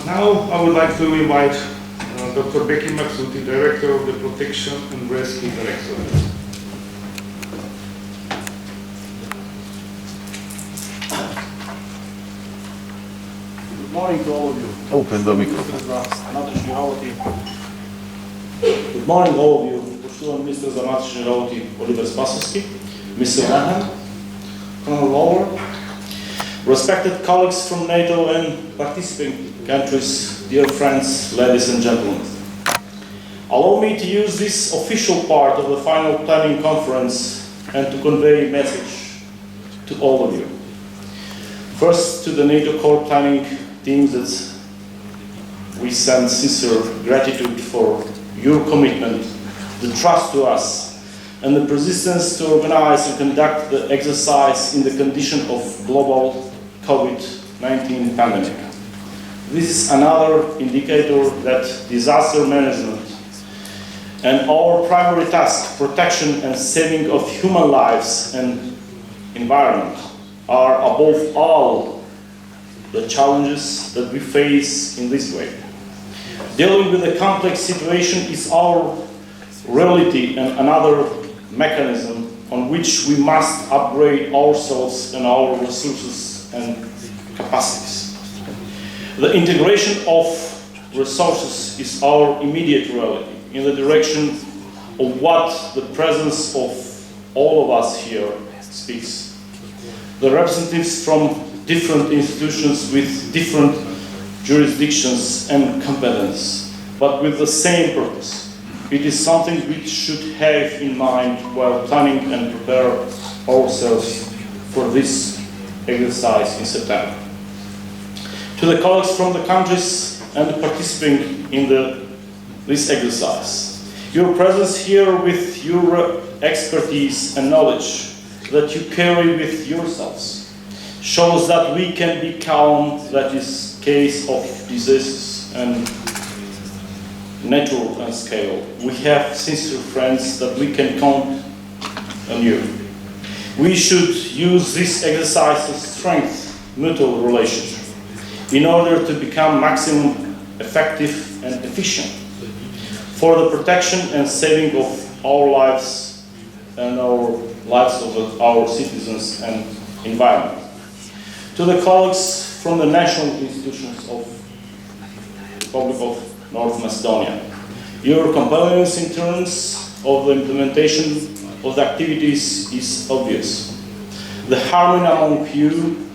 Now I would like to invite Dr. Becky Maksuti, Director of the Protection and Rescue Directorate. Good morning to all of you. Open the microphone. Good morning, all of you. Poštovani Mr. Zamatični ravnatelj Oliver Spasovski, Mr. Lanham, Colonel Lawler, respected colleagues from NATO and participating countries, dear friends, ladies and gentlemen. Allow me to use this official part of the final planning conference and to convey a message to all of you. First, to the NATO core planning team, that we send sincere gratitude for your commitment, the trust to us, and the persistence to organize and conduct the exercise in the condition of global COVID-19 pandemic. This is another indicator that disaster management and our primary task, protection and saving of human lives and environment, are above all the challenges that we face in this way. Dealing with a complex situation is our reality and another mechanism on which we must upgrade ourselves and our resources and capacities. The integration of resources is our immediate reality in the direction of what the presence of all of us here speaks. The representatives from different institutions with different jurisdictions and competence, but with the same purpose. It is something we should have in mind while planning and prepare ourselves for this exercise in September. To the colleagues from the countries and participating in this exercise, your presence here with your expertise and knowledge that you carry with yourselves shows that we can be calm, that is case of diseases and natural scale. We have sincere friends that we can count on you. We should use this exercise to strengthen mutual relationship in order to become maximum effective and efficient for the protection and saving of our lives and our lives of our citizens and environment. To the colleagues from the national institutions of the Republic of North Macedonia, your compliance in terms of the implementation of the activities is obvious. The harmony among you,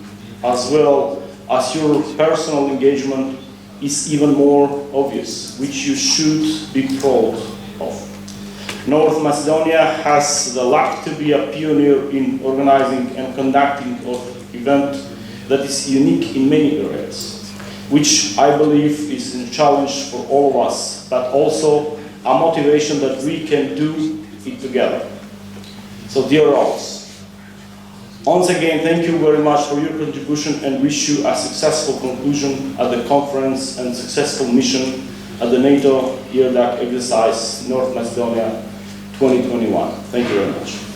as well as your personal engagement, is even more obvious, which you should be proud of. North Macedonia has the luck to be a pioneer in organizing and conducting an event that is unique in many areas, which I believe is a challenge for all of us, but also a motivation that we can do it together. So dear allies, once again, thank you very much for your contribution and wish you a successful conclusion at the conference and successful mission at the NATO EARDAC exercise North Macedonia 2021. Thank you very much.